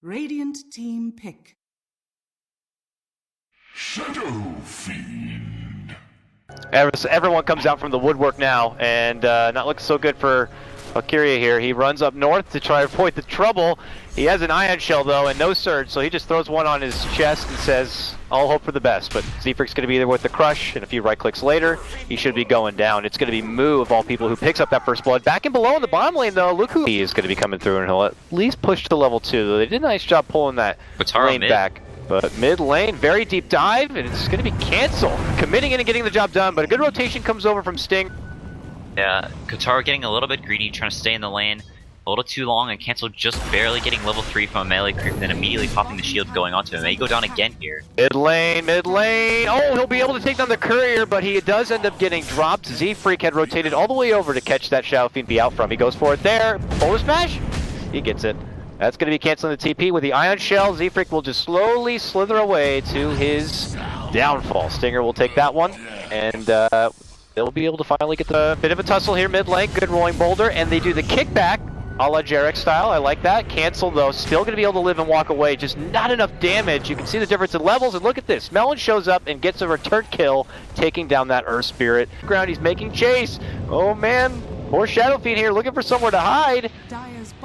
Radiant team pick. Shadow Fiend. Everyone comes out from the woodwork now, and not looking so good for Valkyria here. He runs up north to try to avoid the trouble. He has an ion shell though, and no surge, so he just throws one on his chest and says, I'll hope for the best. But Z-Freak's going to be there with the crush, and a few right clicks later, he should be going down. It's going to be Moo of all people who picks up that first blood. Back in below in the bottom lane though, look who he is going to be coming through, and he'll at least push to level 2. They did a nice job pulling that lane back. But mid lane, very deep dive, and it's going to be Cancel. Committing in and getting the job done, but a good rotation comes over from Sting. Yeah, Kotaro getting a little bit greedy, trying to stay in the lane a little too long, and Cancel just barely getting level 3 from a melee creep, and then immediately popping the shield going onto him. May go down again here. Mid lane. Oh, he'll be able to take down the courier, but he does end up getting dropped. Z-Freak had rotated all the way over to catch that Shadow Fiend be out from. He goes for it there. Forward smash. He gets it. That's going to be canceling the TP with the Ion Shell. Z-Freak will just slowly slither away to his downfall. Stinger will take that one, and they'll be able to finally get the bit of a tussle here mid lane. Good rolling boulder, and they do the kickback a la Jarek style. I like that. Cancel though, still going to be able to live and walk away. Just not enough damage. You can see the difference in levels, and look at this. Melon shows up and gets a return kill, taking down that Earth Spirit. Ground, he's making chase. Oh man, poor Shadow Fiend here, looking for somewhere to hide.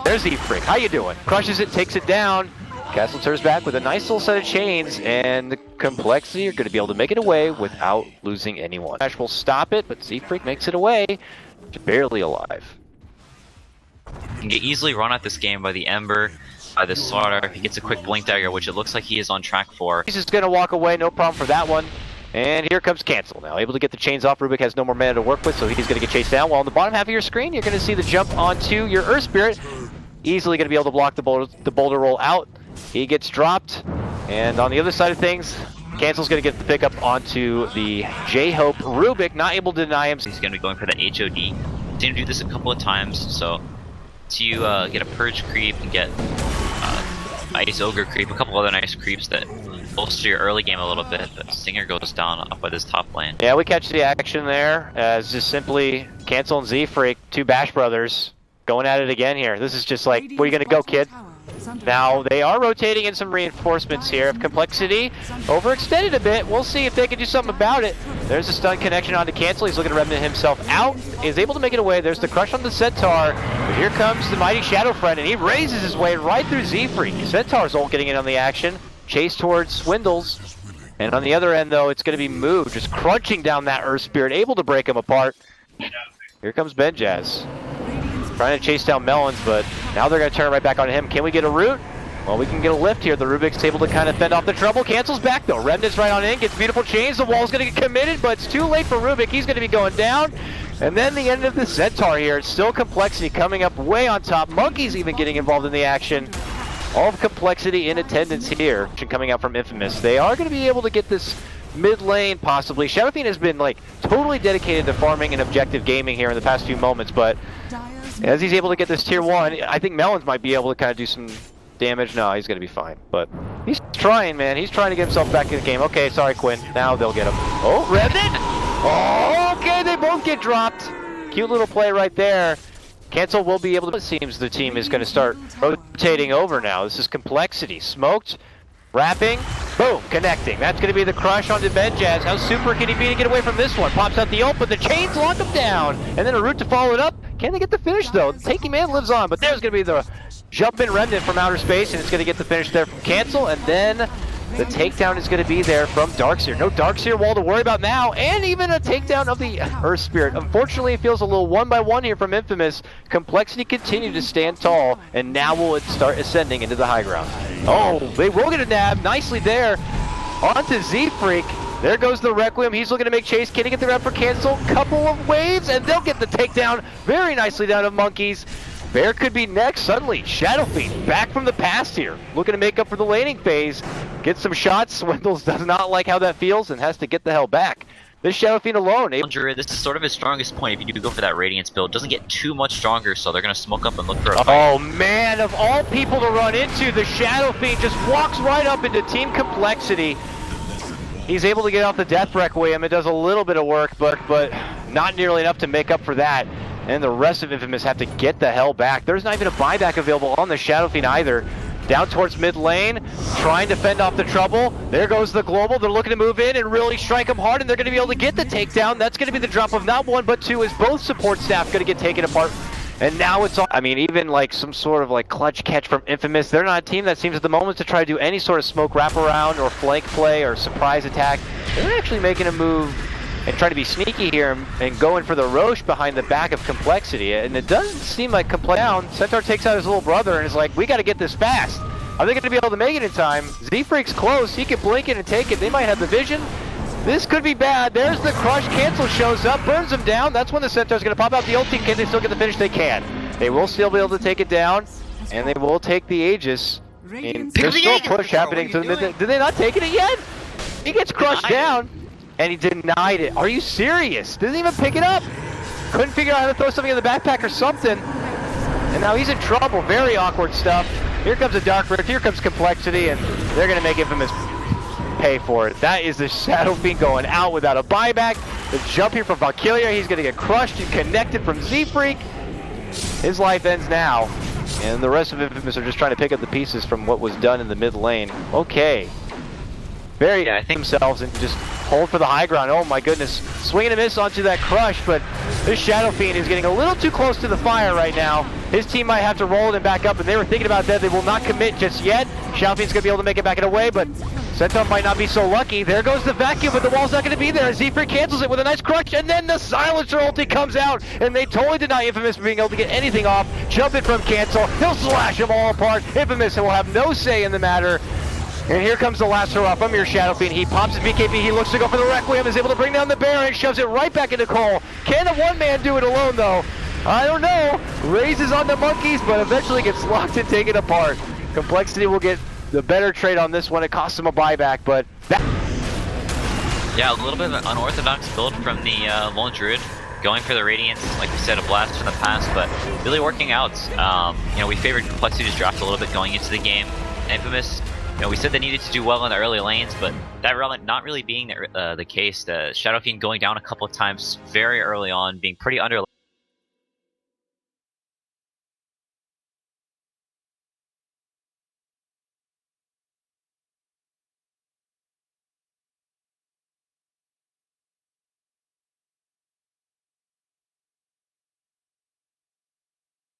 There's Z-Freak. How you doing? Crushes it, takes it down. Castle turns back with a nice little set of chains, and the compLexity are going to be able to make it away without losing anyone. Ash will stop it, but Z-Freak makes it away, barely alive. You can get easily run out this game by the Ember, by the StarLadder. He gets a quick Blink Dagger, which it looks like he is on track for. He's just going to walk away, no problem for that one. And here comes Cancel now, able to get the chains off. Rubik has no more mana to work with, so he's going to get chased down. While on the bottom half of your screen, you're going to see the jump onto your Earth Spirit. Easily going to be able to block the boulder roll out. He gets dropped, and on the other side of things, Cancel's going to get the pickup onto the J-Hope. Rubik not able to deny him. He's going to be going for that HOD. He's going to do this a couple of times, so to get a Purge creep and get Ice Ogre creep, a couple other nice creeps that bolster your early game a little bit, but Stinger goes down up by this top lane. Yeah, we catch the action there as just simply Cancel and Z-Freak, two Bash brothers, going at it again here. This is just like, where are you going to go, kid? Now, they are rotating in some reinforcements here. If compLexity overextended a bit, we'll see if they can do something about it. There's a stun connection onto Cancel. He's looking to remnant himself out. Is able to make it away. There's the crush on the Centaur. But here comes the mighty Shadow Friend, and he raises his way right through Z-Freak. Centaur's ult getting in on the action. Chase towards Swindles. And on the other end, though, it's going to be Moo just crunching down that Earth Spirit, able to break him apart. Here comes Benjaz. Trying to chase down Melons, but now they're going to turn right back on him. Can we get a root? Well, we can get a lift here. The Rubik's able to kind of fend off the trouble. Cancels back, though. Remnant's right on in, gets beautiful chains. The wall's going to get committed, but it's too late for Rubik. He's going to be going down. And then the end of the Centaur here. It's still compLexity coming up way on top. Monkey's even getting involved in the action. All of compLexity in attendance here. Coming out from Infamous. They are going to be able to get this mid lane, possibly. Shadow Fiend has been, like, totally dedicated to farming and objective gaming here in the past few moments, but as he's able to get this tier 1, I think Melons might be able to kind of do some damage. No, he's going to be fine. But he's trying, man. He's trying to get himself back in the game. Okay, sorry, Quinn. Now they'll get him. Oh, Remnant! Oh, okay, they both get dropped. Cute little play right there. Cancel will be able to... It seems the team is going to start rotating over now. This is compLexity. Smoked. Wrapping. Boom. Connecting. That's going to be the crush onto Benjaz. How super can he be to get away from this one? Pops out the ult, but the chains lock him down. And then a route to follow it up. Can they get the finish, though? Taking Man lives on, but there's going to be the jump-in Remnant from outer space, and it's going to get the finish there from Cancel, and then the takedown is going to be there from Darkseer. No Darkseer wall to worry about now, and even a takedown of the Earth Spirit. Unfortunately, it feels a little one-by-one here from Infamous. compLexity continue to stand tall, and now will it start ascending into the high ground. Oh, they will get a nab. Nicely there. Onto Z-Freak. There goes the Requiem. He's looking to make chase. Can he get the rep for Cancel? Couple of waves, and they'll get the takedown very nicely down to Monkeys. Bear could be next. Suddenly, Shadow Fiend back from the past here. Looking to make up for the laning phase. Get some shots. Swindles does not like how that feels and has to get the hell back. This Shadow Fiend alone. This is sort of his strongest point if you do go for that Radiance build. Doesn't get too much stronger, so they're going to smoke up and look for a fight. Oh man, of all people to run into, the Shadow Fiend just walks right up into Team compLexity. He's able to get off the Death Requiem. It does a little bit of work, but not nearly enough to make up for that. And the rest of Infamous have to get the hell back. There's not even a buyback available on the Shadow Fiend either. down towards mid lane, trying to fend off the trouble. There goes the global. They're looking to move in and really strike them hard, and they're going to be able to get the takedown. That's going to be the drop of not one but two, as both support staff going to get taken apart. And now it's all, I mean, even like some sort of like clutch catch from Infamous. They're not a team that seems at the moment to try to do any sort of smoke wraparound or flank play or surprise attack. They're actually making a move and trying to be sneaky here and going for the Roche behind the back of compLexity. And it doesn't seem like down. Centaur takes out his little brother and is like, we got to get this fast. Are they going to be able to make it in time? Z-Freak's close. He can blink it and take it. They might have the vision. This could be bad. There's the crush. Cancel shows up, burns him down. That's when the Centaur's going to pop out the ulti. Can they still get the finish? They can. They will still be able to take it down, and they will take the Aegis. There's still a push happening. Did they not take it yet? He gets crushed down, and he denied it. Are you serious? Didn't even pick it up. Couldn't figure out how to throw something in the backpack or something. And now he's in trouble. Very awkward stuff. Here comes a Dark Rift. Here comes compLexity, and they're going to make Infamous pay for it. That is the Shadow Fiend going out without a buyback. The jump here from Valkyria. He's going to get crushed and connected from Z-Freak. His life ends now. And the rest of Infamous are just trying to pick up the pieces from what was done in the mid lane. Okay. Very, I think, themselves and just hold for the high ground. Oh my goodness. Swing and a miss onto that crush, but this Shadow Fiend is getting a little too close to the fire right now. His team might have to roll it and back up, and they were thinking about that. They will not commit just yet. Shadow Fiend's going to be able to make it back and away, but Centaur might not be so lucky. There goes the vacuum, but the wall's not going to be there. Z-Freak cancels it with a nice crush, and then the Silencer ulti comes out, and they totally deny Infamous from being able to get anything off. Jumping from cancel. He'll slash them all apart. Infamous will have no say in the matter. And here comes the last hurrah from your Shadow Fiend. He pops his BKB. He looks to go for the Requiem. Is able to bring down the Baron. Shoves it right back into Cole. Can a one-man do it alone, though? I don't know. Raises on the monkeys, but eventually gets locked and taken apart. compLexity will get the better trade on this one. It costs him a buyback, but that... Yeah, a little bit of an unorthodox build from the Lone Druid. Going for the Radiance, like we said, a blast in the past, but really working out. You know, we favored compLexity's draft a little bit going into the game. Infamous, you know, we said they needed to do well in the early lanes, but that not really being the case. The Shadow Fiend going down a couple of times very early on, being pretty under